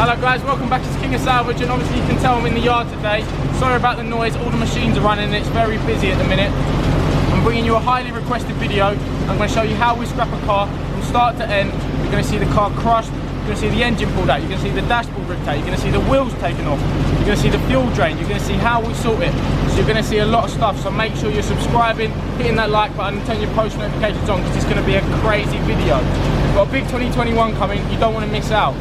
Hello guys, welcome back to King of Salvage, and obviously you can tell I'm in the yard today. Sorry about the noise, all the machines are running and it's very busy at the minute. I'm bringing you a highly requested video. I'm going to show you how we scrap a car from start to end. You're going to see the car crushed, you're going to see the engine pulled out, you're going to see the dashboard ripped out, you're going to see the wheels taken off, you're going to see the fuel drain, you're going to see how we sort it. So you're going to see a lot of stuff, so make sure you're subscribing, hitting that like button and turn your post notifications on, because it's going to be a crazy video. We've got a big 2021 coming, you don't want to miss out.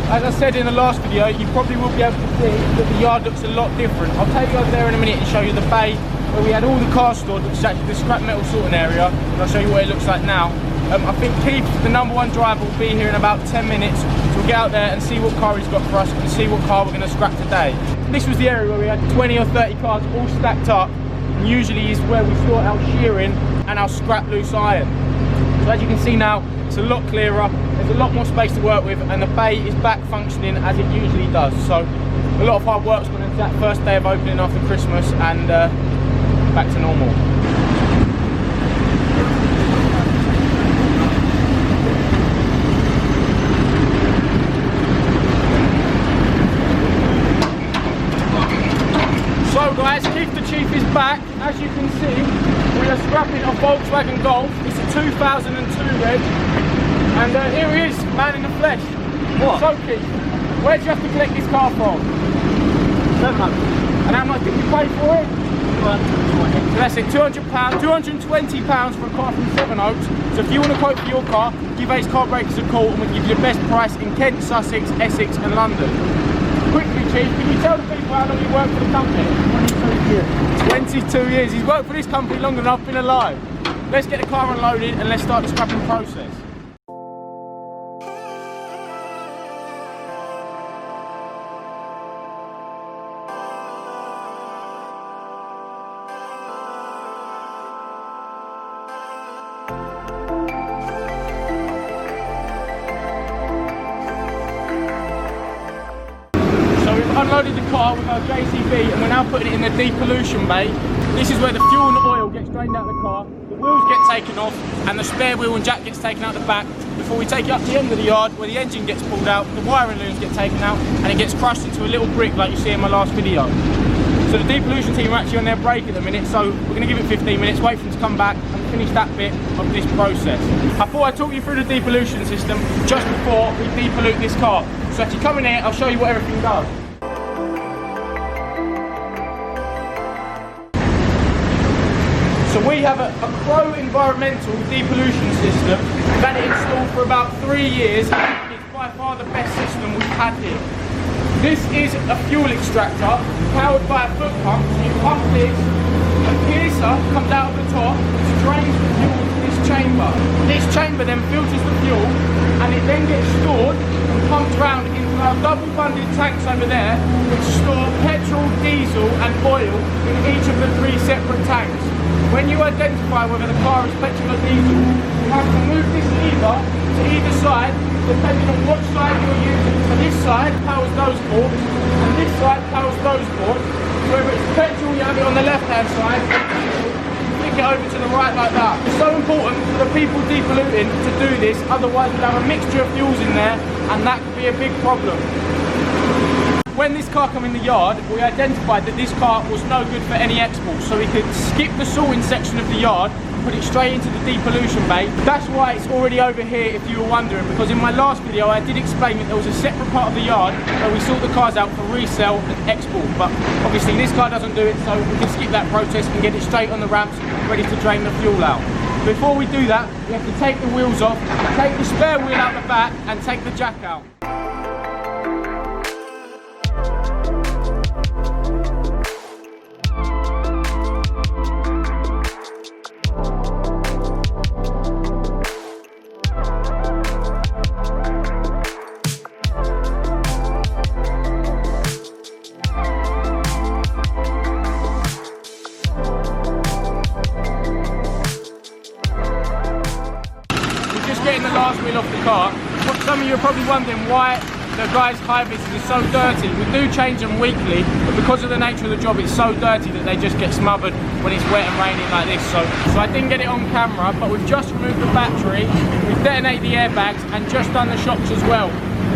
As I said in the last video, you probably will be able to see that the yard looks a lot different. I'll take you over there in a minute and show you the bay where we had all the cars stored, which is actually the scrap metal sorting area, and I'll show you what it looks like now. I think Keith, the #1 driver, will be here in about 10 minutes, so we'll get out there and see what car he's got for us and see what car we're going to scrap today. This was the area where we had 20 or 30 cars all stacked up, and usually is where we store our shearing and our scrap loose iron. So as you can see now, it's a lot clearer, there's a lot more space to work with, and the bay is back functioning as it usually does. So a lot of hard work's gone into that first day of opening after Christmas, and back to normal. So guys, Keith the Chief is back. As you can see, we are scrapping a Volkswagen Golf. It's a 2002 reg. And here he is, man in the flesh. What? So Keith, where did you have to collect this car from? 700. And how much did you pay for it? 220. So that's it, £200, £220 for a car from Sevenoaks. So if you want to quote for your car, give Ace Car Breakers a call and we'll give you the best price in Kent, Sussex, Essex and London. Quickly Chief, can you tell the people how long you worked for the company? 22 years. 22 years, he's worked for this company longer than I've been alive. Let's get the car unloaded and let's start the scrapping process. Unloaded the car with our JCB and we're now putting it in the depollution bay. This is where the fuel and the oil gets drained out of the car, the wheels get taken off and the spare wheel and jack gets taken out the back before we take it up to the end of the yard where the engine gets pulled out, the wiring looms get taken out and it gets crushed into a little brick like you see in my last video. So the depollution team are actually on their break at the minute, so we're going to give it 15 minutes, wait for them to come back and finish that bit of this process. I thought I'd talk you through the depollution system just before we depollute this car. So if you come in here, I'll show you what everything does. So we have a Pro environmental depollution system. We've had it installed for about 3 years. It's by far the best system we've had here. This is a fuel extractor powered by a foot pump. So you pump this, a piercer comes out of the top, which drains the fuel into this chamber. This chamber then filters the fuel and it then gets stored and pumped around into our double bundled tanks over there, which store petrol, diesel and oil in each of the 3 separate tanks. When you identify whether the car is petrol or diesel, you have to move this lever to either side, depending on what side you're using. So this side powers those ports, and this side powers those ports. So if it's petrol, you have it on the left-hand side, flick it over to the right like that. It's so important for the people depolluting to do this, otherwise we'll have a mixture of fuels in there, and that could be a big problem. When this car came in the yard, we identified that this car was no good for any exports, so we could skip the sorting section of the yard and put it straight into the depollution bay. That's why it's already over here if you were wondering, because in my last video I did explain that there was a separate part of the yard where we sort the cars out for resale and export, but obviously this car doesn't do it, so we can skip that process and get it straight on the ramps ready to drain the fuel out. Before we do that, we have to take the wheels off, take the spare wheel out the back and take the jack out. Getting the last wheel off the car. Some of you are probably wondering why the guys' high vises are so dirty. We do change them weekly, but because of the nature of the job, it's so dirty that they just get smothered when it's wet and raining like this. So I didn't get it on camera, but we've just removed the battery, we've detonated the airbags and just done the shocks as well.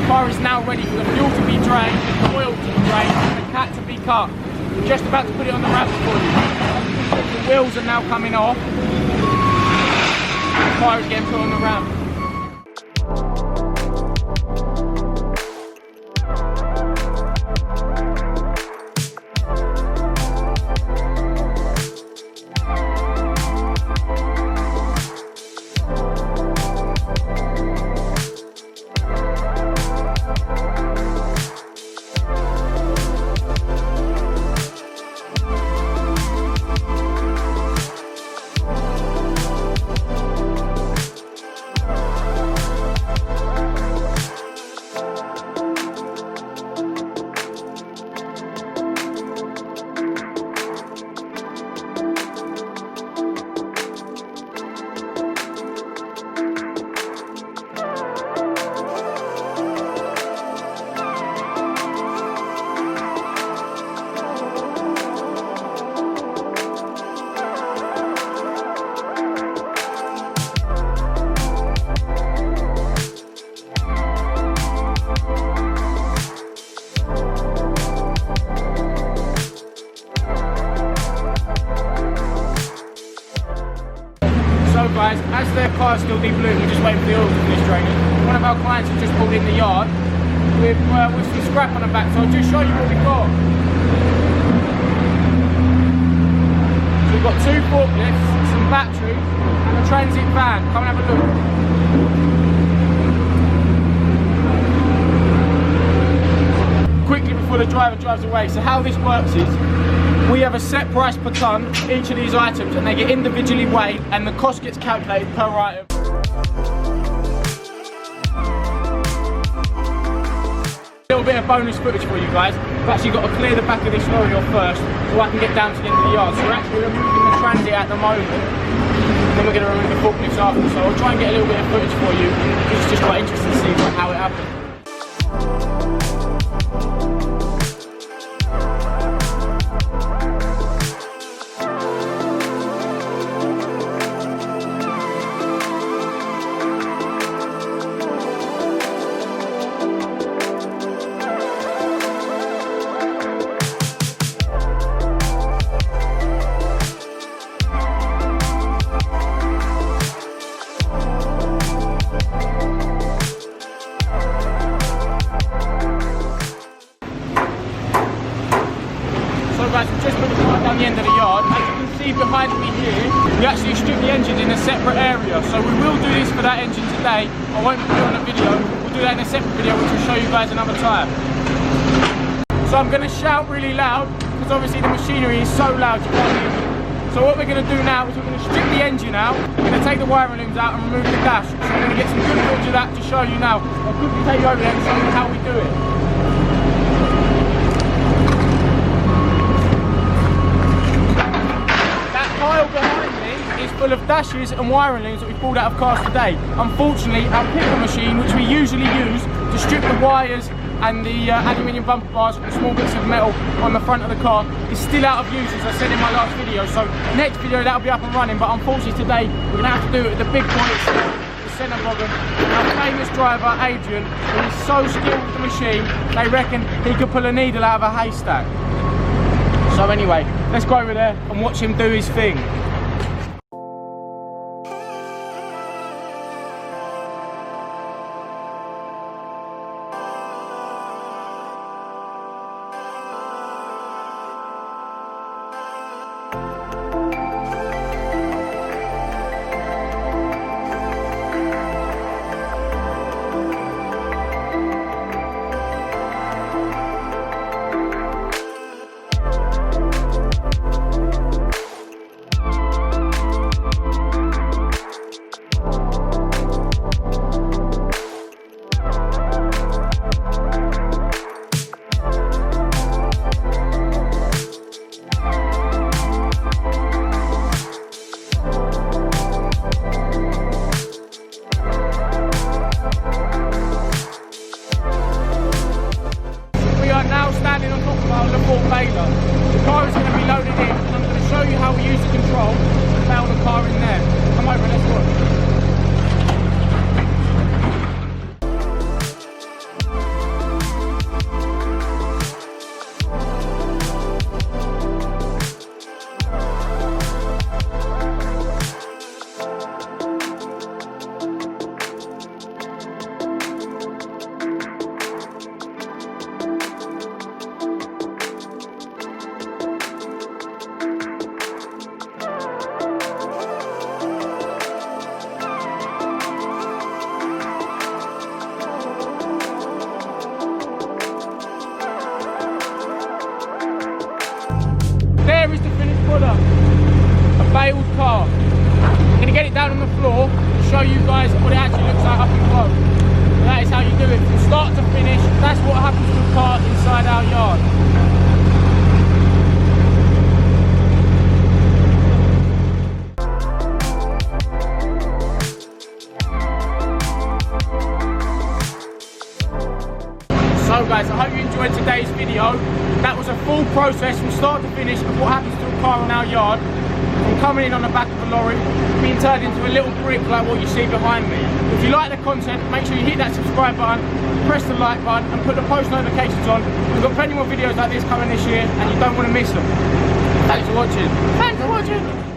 car is now ready for the fuel to be drained, the oil to be drained, and the cat to be cut. We're just about to put it on the ramp for you. The wheels are now coming off. The car is getting put on the ramp. Guys, as their car is still de-bluing, we're just waiting for the oil to finish draining. One of our clients has just pulled in the yard with some scrap on the back, so I'll just show you what we've got. So we've got 2 forklifts, some battery, and a transit van. Come and have a look. Quickly before the driver drives away, so how this works is, we have a set price per tonne for each of these items, and they get individually weighed and the cost gets calculated per item. A little bit of bonus footage for you guys. I've actually got to clear the back of this lorry off first so I can get down to the end of the yard. So we're actually removing the transit at the moment, and then we're going to remove the forklifts after. So I'll try and get a little bit of footage for you. It's just quite interesting to see how it happens. We've just put the car down the end of the yard. As you can see behind me here, we actually strip the engine in a separate area. So we will do this for that engine today. I won't put it on a video. We'll do that in a separate video, which will show you guys another time. So I'm going to shout really loud, because obviously the machinery is so loud you can't hear me. So what we're going to do now is we're going to strip the engine out. We're going to take the wiring looms out and remove the dash. So I'm going to get some good footage of that to show you now. I'll quickly take you over there and show you how we do it. Behind me is full of dashes and wiring looms that we pulled out of cars today. Unfortunately, our picker machine, which we usually use to strip the wires and the aluminium bumper bars and small bits of metal on the front of the car, is still out of use, as I said in my last video. So next video that'll be up and running, but unfortunately today we're going to have to do it with the big boy itself, the centre bobbin. Our famous driver Adrian, who is so skilled with the machine, they reckon he could pull a needle out of a haystack. So anyway, let's go over there and watch him do his thing. baler. The car is going to be loaded in, and I'm going to show you how we use the control to bail the car in there. Come over, let's watch. product, a baled car. I'm going to get it down on the floor and show you guys what it actually looks like up and close. That is how you do it from start to finish. That's what happens to a car inside our yard. So guys, I hope you enjoyed today's video. That was a full process from start to finish of what happens to a car in our yard. From coming in on the back of a lorry, being turned into a little brick like what you see behind me. If you like the content, make sure you hit that subscribe button, press the like button and put the post notifications on. We've got plenty more videos like this coming this year and you don't want to miss them. Thanks for watching. Thanks for watching.